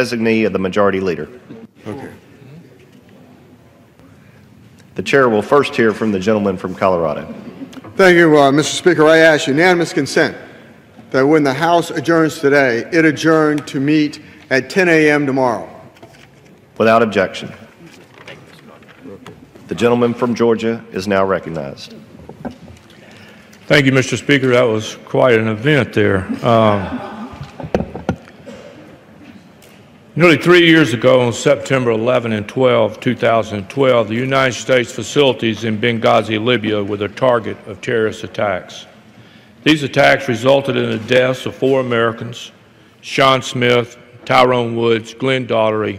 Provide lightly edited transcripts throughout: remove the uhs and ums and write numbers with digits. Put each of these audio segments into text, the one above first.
designee of the Majority Leader. Okay. The Chair will first hear from the gentleman from Colorado. Thank you, Mr. Speaker. I ask unanimous consent that when the House adjourns today, it adjourn to meet at 10 a.m. tomorrow. Without objection. The gentleman from Georgia is now recognized. Thank you, Mr. Speaker. That was quite an event there. Nearly 3 years ago, on September 11 and 12, 2012, the United States facilities in Benghazi, Libya, were the target of terrorist attacks. These attacks resulted in the deaths of 4 Americans, Sean Smith, Tyrone Woods, Glenn Daugherty,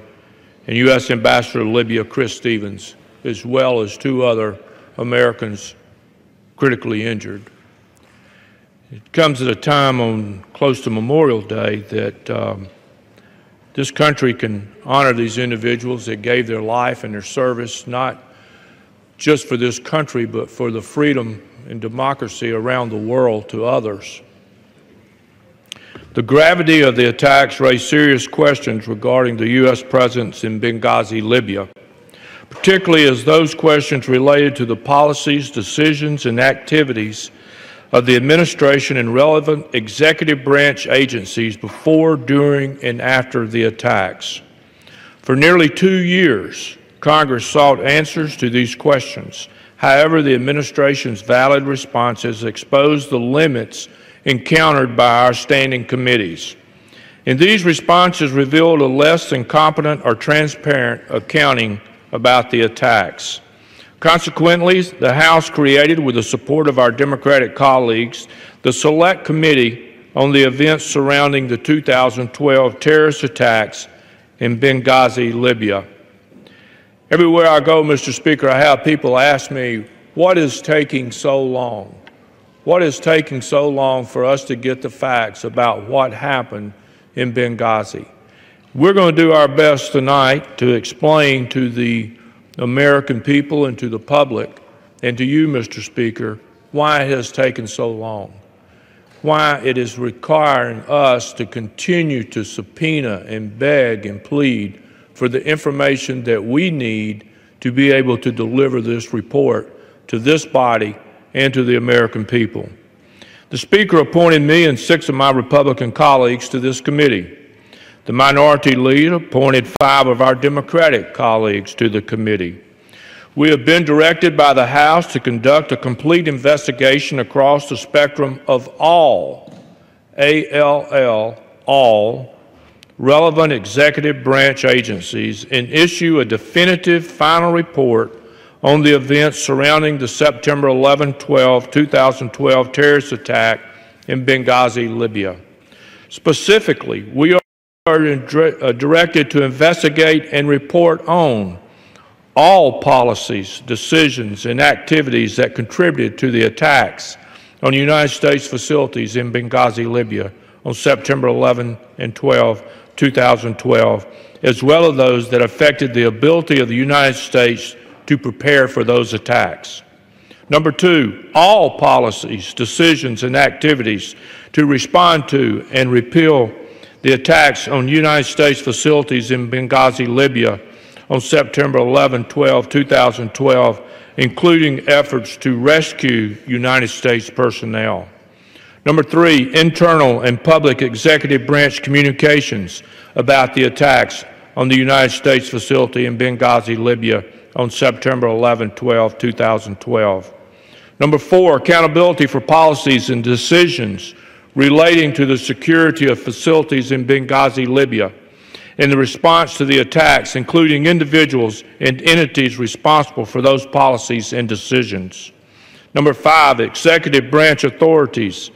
and U.S. Ambassador to Libya, Chris Stevens, as well as 2 other Americans critically injured. It comes at a time on close to Memorial Day that this country can honor these individuals that gave their life and their service, not just for this country, but for the freedom and democracy around the world to others. The gravity of the attacks raised serious questions regarding the U.S. presence in Benghazi, Libya, particularly as those questions related to the policies, decisions, and activities of the administration and relevant executive branch agencies before, during, and after the attacks. For nearly 2 years, Congress sought answers to these questions. However, the administration's valid responses exposed the limits encountered by our standing committees. And these responses revealed a less than competent or transparent accounting about the attacks. Consequently, the House created, with the support of our Democratic colleagues, the Select Committee on the events surrounding the 2012 terrorist attacks in Benghazi, Libya. Everywhere I go, Mr. Speaker, I have people ask me, what is taking so long? What is taking so long for us to get the facts about what happened in Benghazi? We're going to do our best tonight to explain to the American people and to the public and to you, Mr. Speaker, why it has taken so long, why it is requiring us to continue to subpoena and beg and plead for the information that we need to be able to deliver this report to this body and to the American people. The Speaker appointed me and 6 of my Republican colleagues to this committee. The Minority Leader appointed 5 of our Democratic colleagues to the committee. We have been directed by the House to conduct a complete investigation across the spectrum of all, all relevant executive branch agencies and issue a definitive final report on the events surrounding the September 11-12, 2012 terrorist attack in Benghazi, Libya. Specifically, we are directed to investigate and report on all policies, decisions, and activities that contributed to the attacks on United States facilities in Benghazi, Libya on September 11 and 12, 2012, as well as those that affected the ability of the United States to prepare for those attacks. Number 2, all policies, decisions, and activities to respond to and repel the attacks on United States facilities in Benghazi, Libya on September 11, 12, 2012, including efforts to rescue United States personnel. Number 3, internal and public executive branch communications about the attacks on the United States facility in Benghazi, Libya on September 11, 12, 2012. Number 4, accountability for policies and decisions relating to the security of facilities in Benghazi, Libya, in the response to the attacks, including individuals and entities responsible for those policies and decisions. Number 5, executive branch authorities'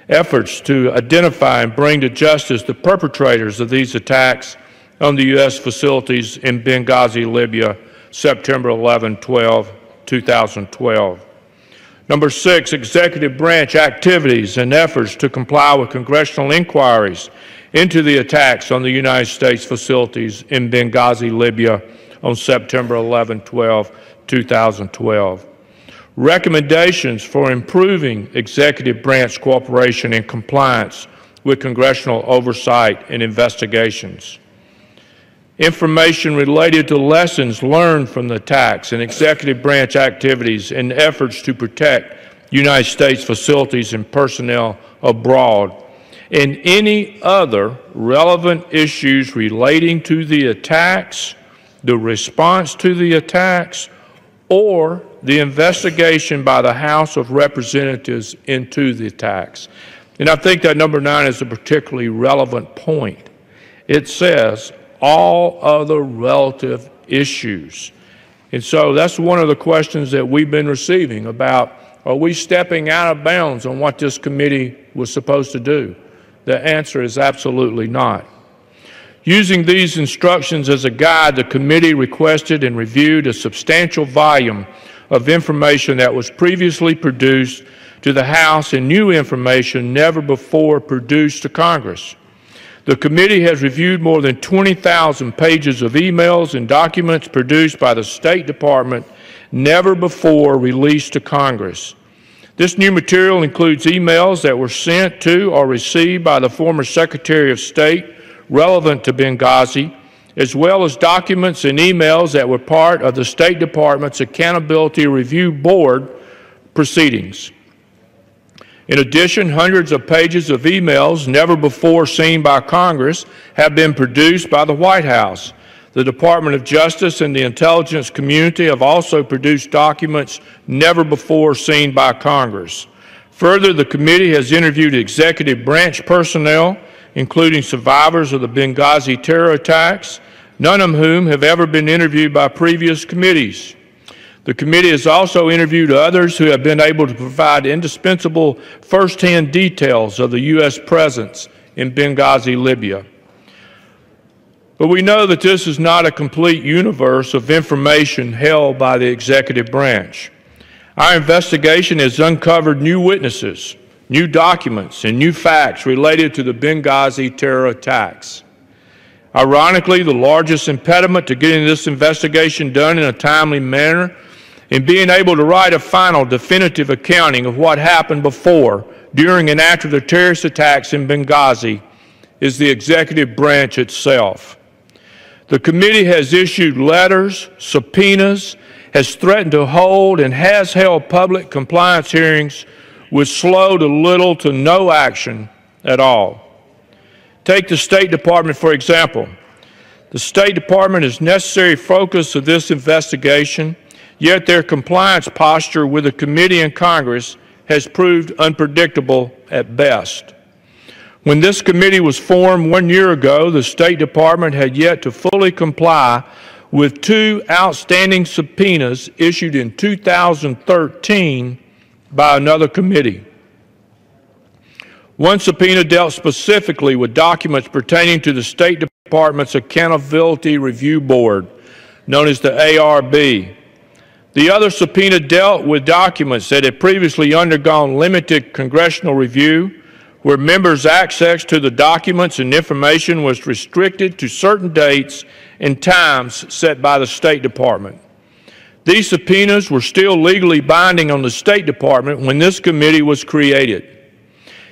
efforts to identify and bring to justice the perpetrators of these attacks on the U.S. facilities in Benghazi, Libya, September 11, 12, 2012. Number 6, executive branch activities and efforts to comply with congressional inquiries into the attacks on the United States facilities in Benghazi, Libya on September 11, 12, 2012. Recommendations for improving executive branch cooperation and compliance with congressional oversight and investigations. information related to lessons learned from the attacks and executive branch activities and efforts to protect United States facilities and personnel abroad, and any other relevant issues relating to the attacks, the response to the attacks, or the investigation by the House of Representatives into the attacks. And I think that number 9 is a particularly relevant point. It says all other relative issues. And so that's one of the questions that we've been receiving about, are we stepping out of bounds on what this committee was supposed to do? The answer is absolutely not. Using these instructions as a guide, the committee requested and reviewed a substantial volume of information that was previously produced to the House and new information never before produced to Congress. The committee has reviewed more than 20,000 pages of emails and documents produced by the State Department never before released to Congress. This new material includes emails that were sent to or received by the former Secretary of State relevant to Benghazi, as well as documents and emails that were part of the State Department's Accountability Review Board proceedings. In addition, hundreds of pages of emails never before seen by Congress have been produced by the White House. The Department of Justice and the intelligence community have also produced documents never before seen by Congress. Further, the committee has interviewed executive branch personnel, including survivors of the Benghazi terror attacks, none of whom have ever been interviewed by previous committees. The committee has also interviewed others who have been able to provide indispensable firsthand details of the U.S. presence in Benghazi, Libya. But we know that this is not a complete universe of information held by the executive branch. Our investigation has uncovered new witnesses, new documents, and new facts related to the Benghazi terror attacks. Ironically, the largest impediment to getting this investigation done in a timely manner and being able to write a final definitive accounting of what happened before, during, and after the terrorist attacks in Benghazi is the executive branch itself. The committee has issued letters, subpoenas, has threatened to hold and has held public compliance hearings with slow to little to no action at all. Take the State Department, for example. The State Department is necessary focus of this investigation, yet their compliance posture with the committee and Congress has proved unpredictable at best. When this committee was formed 1 year ago, the State Department had yet to fully comply with 2 outstanding subpoenas issued in 2013 by another committee. One subpoena dealt specifically with documents pertaining to the State Department's Accountability Review Board, known as the ARB. The other subpoena dealt with documents that had previously undergone limited congressional review, where members' access to the documents and information was restricted to certain dates and times set by the State Department. These subpoenas were still legally binding on the State Department when this committee was created.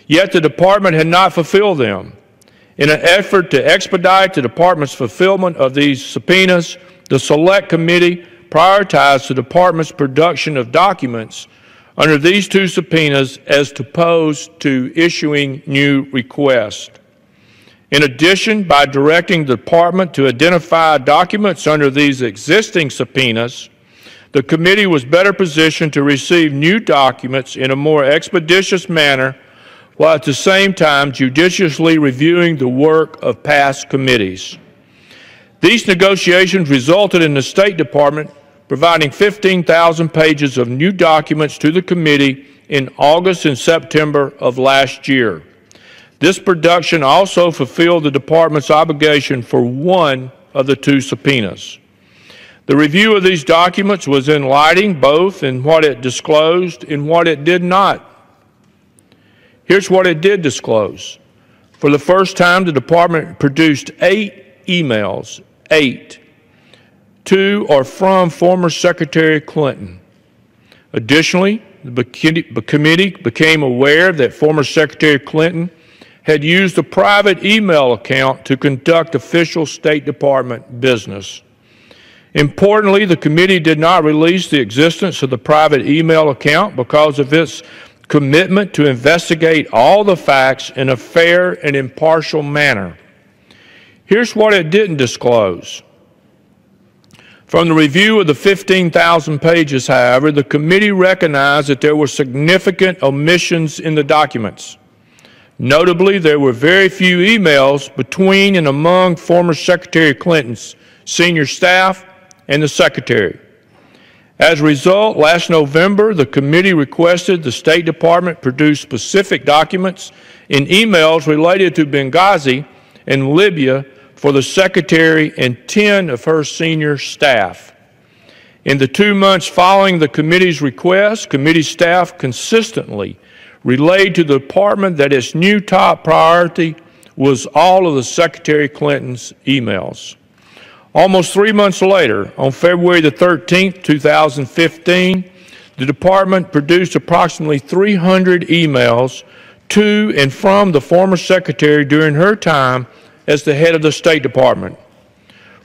Yet the Department had not fulfilled them. In an effort to expedite the Department's fulfillment of these subpoenas, the Select Committee prioritized the Department's production of documents under these 2 subpoenas as opposed to issuing new requests. In addition, by directing the Department to identify documents under these existing subpoenas, the committee was better positioned to receive new documents in a more expeditious manner, while at the same time judiciously reviewing the work of past committees. These negotiations resulted in the State Department providing 15,000 pages of new documents to the committee in August and September of last year. This production also fulfilled the Department's obligation for one of the 2 subpoenas. The review of these documents was enlightening both in what it disclosed and what it did not. Here's what it did disclose. For the first time, the Department produced 8 emails, 8, to or from former Secretary Clinton. Additionally, the committee became aware that former Secretary Clinton had used a private email account to conduct official State Department business. Importantly, the committee did not release the existence of the private email account because of its commitment to investigate all the facts in a fair and impartial manner. Here's what it didn't disclose. From the review of the 15,000 pages, however, the committee recognized that there were significant omissions in the documents. Notably, there were very few emails between and among former Secretary Clinton's senior staff and the Secretary. As a result, last November, the committee requested the State Department produce specific documents in emails related to Benghazi and Libya for the Secretary and 10 of her senior staff. In the 2 months following the committee's request, committee staff consistently relayed to the department that its new top priority was all of the Secretary Clinton's emails. Almost 3 months later, on February the 13th, 2015, the department produced approximately 300 emails to and from the former secretary during her time as the head of the State Department.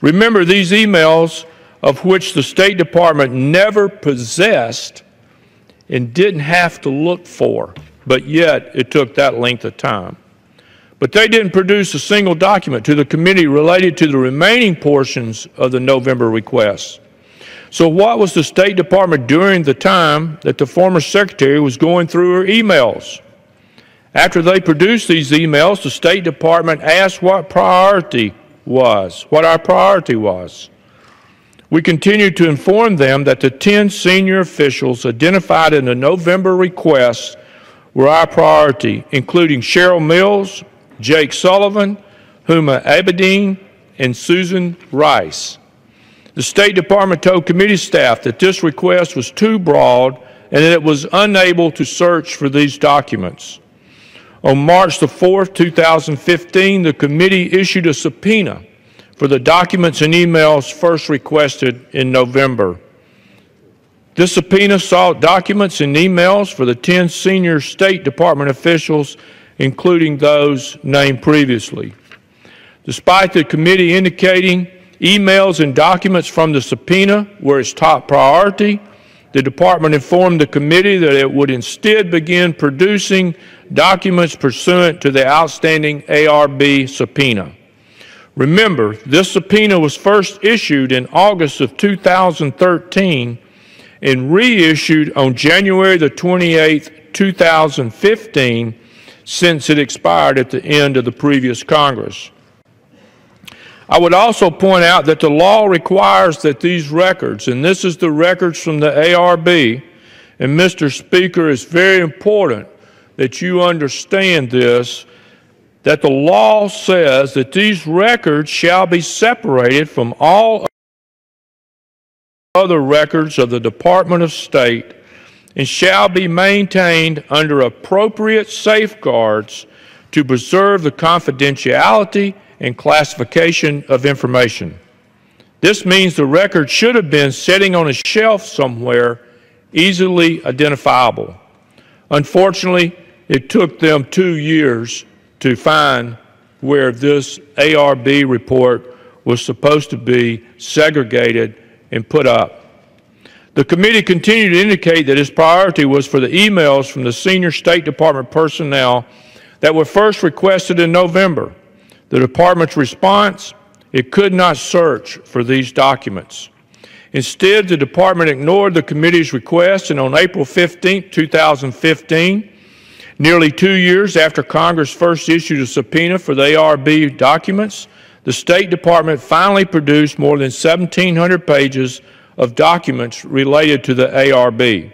Remember, these emails, of which the State Department never possessed and didn't have to look for, but yet it took that length of time. But they didn't produce a single document to the committee related to the remaining portions of the November request. So what was the State Department doing the time that the former secretary was going through her emails? After they produced these emails, the State Department asked what our priority was. We continued to inform them that the 10 senior officials identified in the November request were our priority, including Cheryl Mills, Jake Sullivan, Huma Abedin, and Susan Rice. The State Department told committee staff that this request was too broad and that it was unable to search for these documents. On March the 4th, 2015, the committee issued a subpoena for the documents and emails first requested in November. This subpoena sought documents and emails for the 10 senior State Department officials, including those named previously. Despite the committee indicating emails and documents from the subpoena were its top priority, the department informed the committee that it would instead begin producing documents pursuant to the outstanding ARB subpoena. Remember, this subpoena was first issued in August of 2013 and reissued on January the 28th, 2015, since it expired at the end of the previous Congress. I would also point out that the law requires that these records, and this is the records from the ARB, and Mr. Speaker, it's very important that you understand this, that the law says that these records shall be separated from all other records of the Department of State and shall be maintained under appropriate safeguards to preserve the confidentiality and classification of information. This means the record should have been sitting on a shelf somewhere, easily identifiable. Unfortunately, it took them 2 years to find where this ARB report was supposed to be segregated and put up. The committee continued to indicate that its priority was for the emails from the senior State Department personnel that were first requested in November. The department's response: it could not search for these documents. Instead, the department ignored the committee's request, and on April 15, 2015, nearly 2 years after Congress first issued a subpoena for the ARB documents, the State Department finally produced more than 1,700 pages of documents related to the ARB.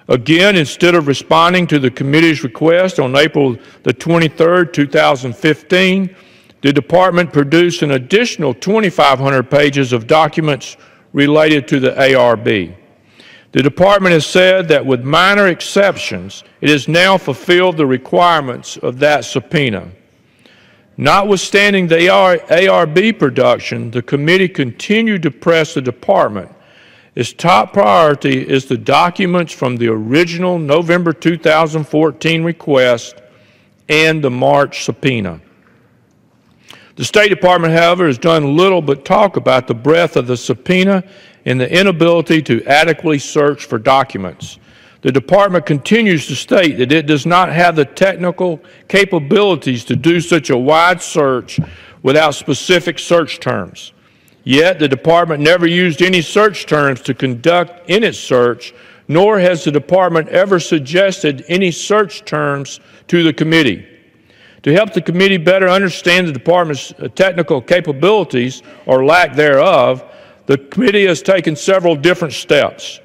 Again, instead of responding to the committee's request on April the 23rd, 2015, the department produced an additional 2,500 pages of documents related to the ARB. The department has said that with minor exceptions, it has now fulfilled the requirements of that subpoena. Notwithstanding the ARB production, the committee continued to press the department. Its top priority is the documents from the original November 2014 request and the March subpoena. The State Department, however, has done little but talk about the breadth of the subpoena and the inability to adequately search for documents. The Department continues to state that it does not have the technical capabilities to do such a wide search without specific search terms. Yet, the Department never used any search terms to conduct in its search, nor has the Department ever suggested any search terms to the committee. To help the committee better understand the Department's technical capabilities, or lack thereof, the committee has taken several different steps.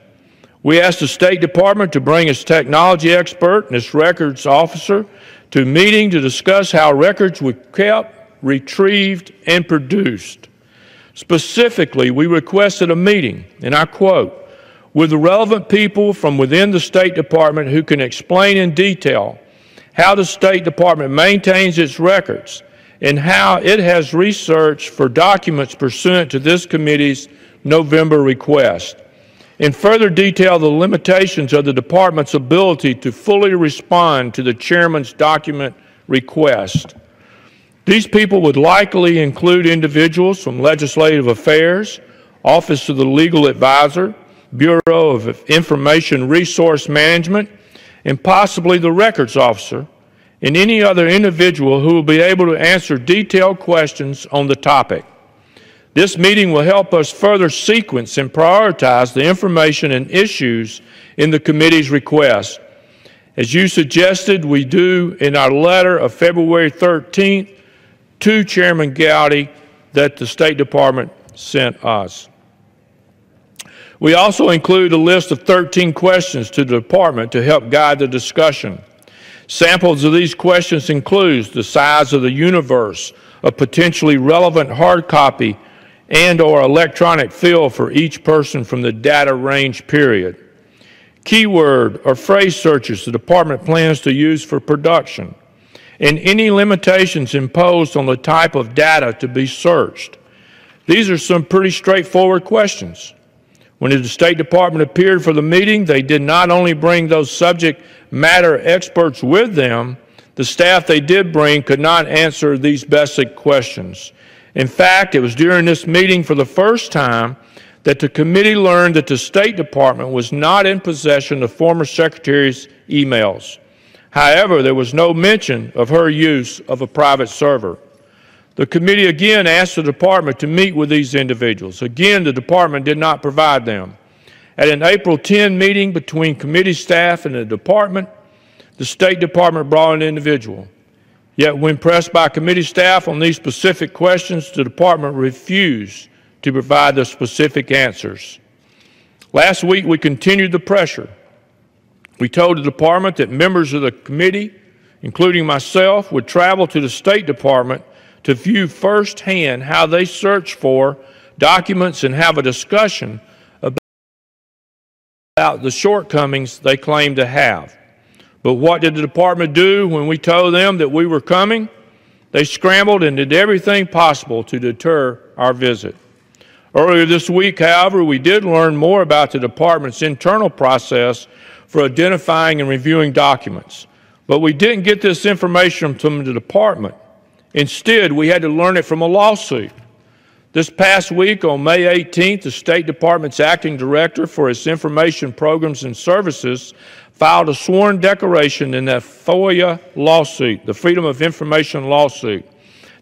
We asked the State Department to bring its technology expert and its records officer to a meeting to discuss how records were kept, retrieved, and produced. Specifically, we requested a meeting, and I quote, with the relevant people from within the State Department who can explain in detail how the State Department maintains its records and how it has researched for documents pursuant to this committee's November request. In further detail, the limitations of the Department's ability to fully respond to the Chairman's document request. These people would likely include individuals from Legislative Affairs, Office of the Legal Advisor, Bureau of Information Resource Management, and possibly the Records Officer, and any other individual who will be able to answer detailed questions on the topic. This meeting will help us further sequence and prioritize the information and issues in the committee's request. As you suggested, we do in our letter of February 13th to Chairman Gowdy that the State Department sent us. We also include a list of 13 questions to the Department to help guide the discussion. Samples of these questions include the size of the universe of potentially relevant hard copy and or electronic fill for each person from the data range period. Keyword or phrase searches the Department plans to use for production, and any limitations imposed on the type of data to be searched. These are some pretty straightforward questions. When the State Department appeared for the meeting, they did not only bring those subject matter experts with them, the staff they did bring could not answer these basic questions. In fact, it was during this meeting for the first time that the committee learned that the State Department was not in possession of former Secretary's emails. However, there was no mention of her use of a private server. The committee again asked the Department to meet with these individuals. Again, the Department did not provide them. At an April 10 meeting between committee staff and the Department, the State Department brought an individual. Yet when pressed by committee staff on these specific questions, the Department refused to provide the specific answers. Last week, we continued the pressure. We told the Department that members of the committee, including myself, would travel to the State Department to view firsthand how they search for documents and have a discussion about the shortcomings they claim to have. But what did the Department do when we told them that we were coming? They scrambled and did everything possible to deter our visit. Earlier this week, however, we did learn more about the Department's internal process for identifying and reviewing documents. But we didn't get this information from the Department. Instead, we had to learn it from a lawsuit. This past week, on May 18th, the State Department's acting director for its information programs and services filed a sworn declaration in that FOIA lawsuit, the Freedom of Information lawsuit.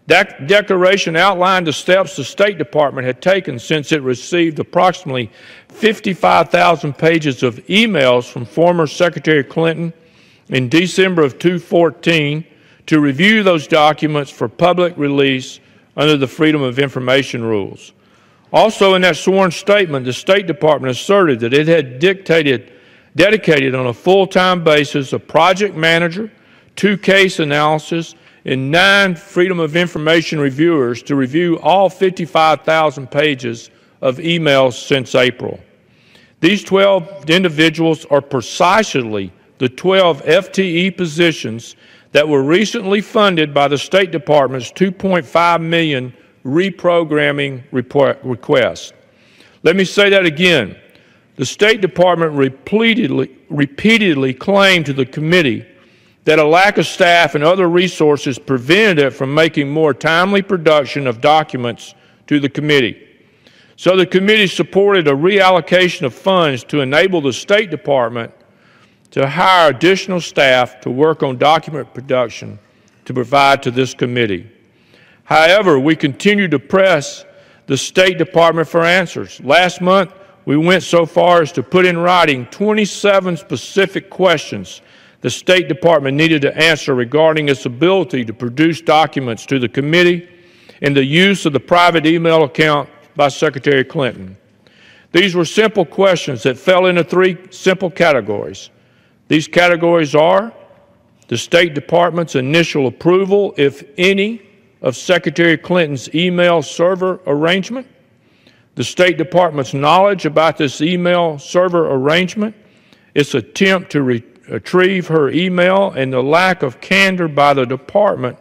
That declaration outlined the steps the State Department had taken since it received approximately 55,000 pages of emails from former Secretary Clinton in December of 2014 to review those documents for public release under the Freedom of Information rules. Also in that sworn statement, the State Department asserted that it had dedicated on a full-time basis a project manager, 2 case analysis, and 9 Freedom of Information reviewers to review all 55,000 pages of emails since April. These 12 individuals are precisely the 12 FTE positions that were recently funded by the State Department's $2.5 million reprogramming request. Let me say that again. The State Department repeatedly claimed to the committee that a lack of staff and other resources prevented it from making more timely production of documents to the committee. So the committee supported a reallocation of funds to enable the State Department to hire additional staff to work on document production to provide to this committee. However, we continue to press the State Department for answers. Last month, we went so far as to put in writing 27 specific questions the State Department needed to answer regarding its ability to produce documents to the committee and the use of the private email account by Secretary Clinton. These were simple questions that fell into three simple categories. These categories are the State Department's initial approval, if any, of Secretary Clinton's email server arrangement, the State Department's knowledge about this email server arrangement, its attempt to retrieve her email, and the lack of candor by the department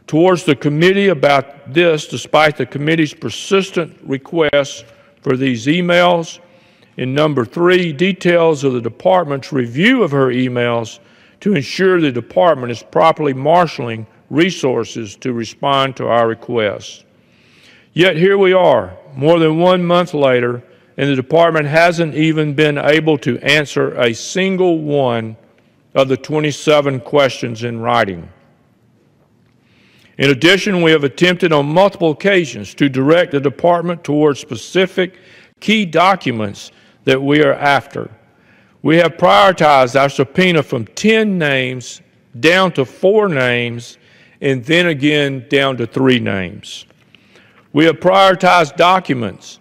towards the committee about this, despite the committee's persistent requests for these emails. And number three, details of the department's review of her emails to ensure the department is properly marshaling resources to respond to our requests. Yet here we are, more than 1 month later, and the department hasn't even been able to answer a single one of the 27 questions in writing. In addition, we have attempted on multiple occasions to direct the department towards specific key documents that we are after. We have prioritized our subpoena from 10 names down to 4 names, and then again down to 3 names. We have prioritized documents,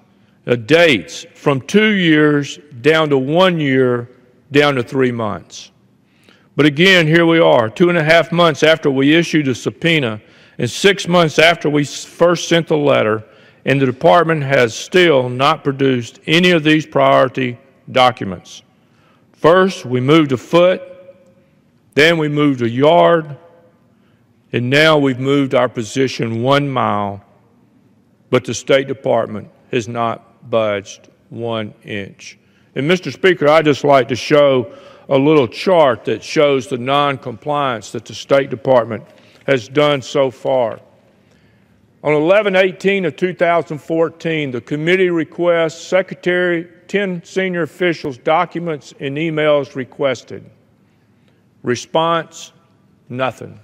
dates from 2 years down to 1 year, down to 3 months. But again, here we are, 2.5 months after we issued a subpoena and 6 months after we first sent the letter, and the department has still not produced any of these priority documents. First, we moved a foot, then we moved a yard, and now we've moved our position 1 mile, but the State Department has not budged 1 inch. And Mr. Speaker, I'd just like to show a little chart that shows the non-compliance that the State Department has done so far. On 11/18 of 2014, the committee requests Secretary 10 senior officials documents and emails requested. Response, nothing.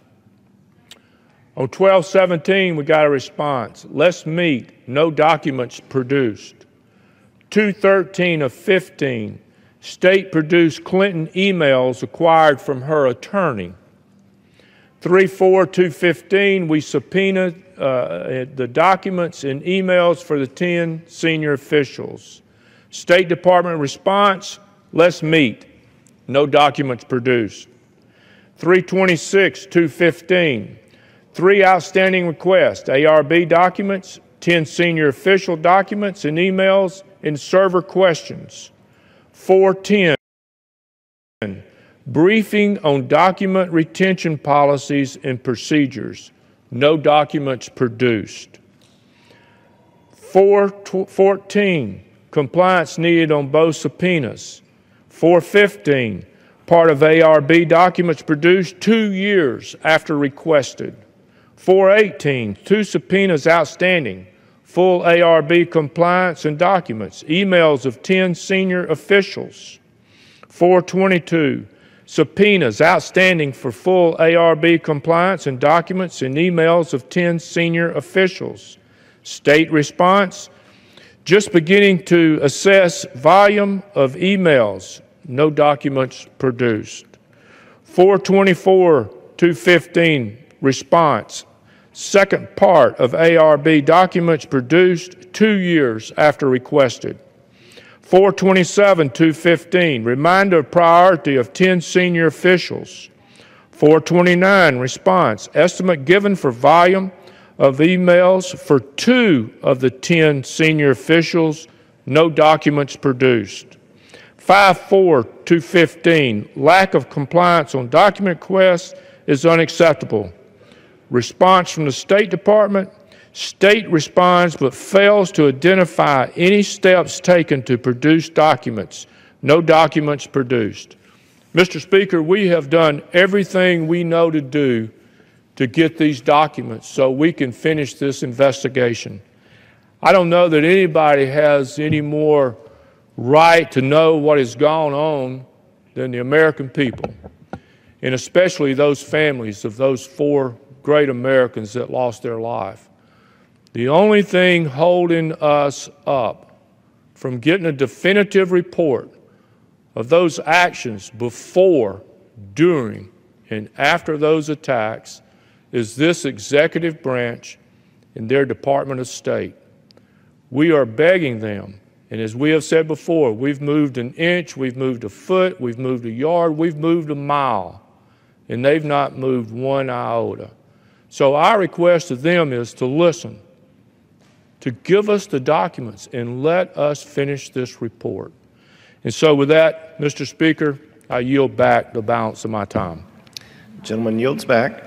On 12/17, we got a response. Let's meet, no documents produced. 2/13 of 15, State produced Clinton emails acquired from her attorney. 3/4/215, we subpoenaed the documents and emails for the 10 senior officials. State Department response, let's meet, no documents produced. 3/26/215, 3 outstanding requests, ARB documents, 10 senior official documents and emails, and server questions. 4/10, briefing on document retention policies and procedures, no documents produced. 4/14, compliance needed on both subpoenas. 4/15, part of ARB documents produced 2 years after requested. 4/18, 2 subpoenas outstanding, full ARB compliance and documents, emails of 10 senior officials. 4/22, subpoenas outstanding for full ARB compliance and documents and emails of 10 senior officials. State response, just beginning to assess volume of emails, no documents produced. 4/24/215, response, second part of ARB documents produced 2 years after requested. 4/27/215, reminder of priority of 10 senior officials. 4/29, response, estimate given for volume of emails for 2 of the 10 senior officials, no documents produced. 5/4/215, lack of compliance on document requests is unacceptable. Response from the State Department, State responds but fails to identify any steps taken to produce documents. No documents produced. Mr. Speaker, we have done everything we know to do to get these documents so we can finish this investigation. I don't know that anybody has any more right to know what has gone on than the American people, and especially those families of those 4 great Americans that lost their life. The only thing holding us up from getting a definitive report of those actions before, during, and after those attacks is this executive branch and their Department of State. We are begging them, and as we have said before, we've moved an inch, we've moved a foot, we've moved a yard, we've moved a mile, and they've not moved 1 iota. So our request to them is to listen, to give us the documents, and let us finish this report. And so with that, Mr. Speaker, I yield back the balance of my time. Gentleman yields back.